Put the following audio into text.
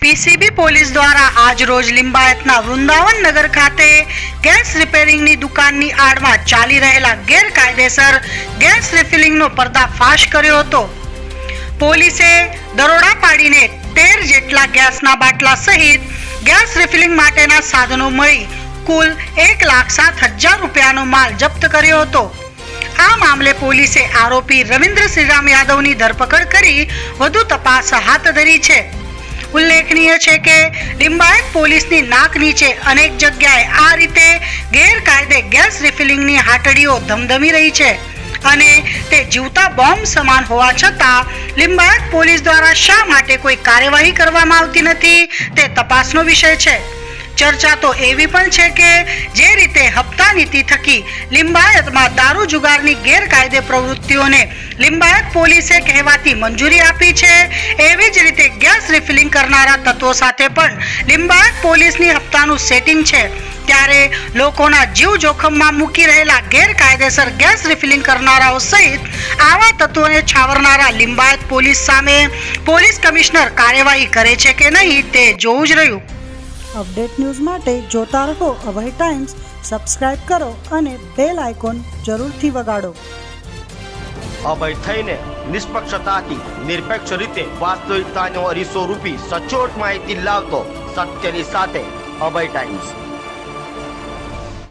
PCB police દ્વારા આજ રોજ લિંબાયતના વૃંદાવન નગર ખાતે ગેસ રિપેરિંગની દુકાનની આડમાં ચાલી રહેલા ગેરકાયદેસર ગેસ રિફિલિંગનો પર્દાફાશ કર્યો હતો. પોલીસે દરોડા પાડીને 13 જેટલા ગેસના બાટલા સહિત ગેસ રિફિલિંગ માટેના સાધનો મળી કુલ 1,07,000 રૂપિયાનો માલ જપ્ત કર્યો હતો. આ મામલે પોલીસે આરોપી રવિન્દ્ર શ્રીરામ યાદવની ધરપકડ કરી વધુ તપાસ હાથ ધરી છે. ઉલ્લેખનીય છે કે લિંબાયત પોલીસની નાક નીચે અનેક જગ્યાએ આ રીતે ગેરકાયદે ગેસ રિફિલિંગની હાટડીઓ ધમધમી રહી છે અને તે જીવતા બોમ્બ સમાન હોવા છતાં લિંબાયત પોલીસ દ્વારા શા માટે કોઈ કાર્યવાહી કરવામાં આવતી નથી તે તપાસનો વિષય છે. ચર્ચા તો એવી પણ છે કે જે રીતે હપ્તા નીતિ થકી લિંબાયતમાં દારૂ જુગારની ગેરકાયદે પ્રવૃત્તિઓને લિંબાયત પોલીસે કહેવાતી મંજૂરી આપી છે, એવી જ રીતે ગેસ રિફિલિંગ કરનારા તત્વો સાથે પણ લિંબાયત પોલીસની હપ્તાનું સેટિંગ છે. ત્યારે લોકોના જીવ જોખમમાં મૂકી રહેલા ગેરકાયદેસર ગેસ રિફિલિંગ કરનારાઓ સહિત આવા તત્વોને છાવરનારા લિંબાયત પોલીસ સામે પોલીસ કમિશનર કાર્યવાહી કરે છે કે નહીં તે જોવું જ રહ્યું. અપડેટ ન્યૂઝ માટે જોતા રહો અભય ટાઈમ્સ. સબસ્ક્રાઇબ કરો અને બેલ આઇકોન જરૂરથી વગાડો. અભય થઈને નિષ્પક્ષતાથી નિરપેક્ષ રીતે વાસ્તવિકતાનો અરીસો રૂપી સચોટ માહિતી લાવતો સત્યની સાથે અભય ટાઈમ્સ.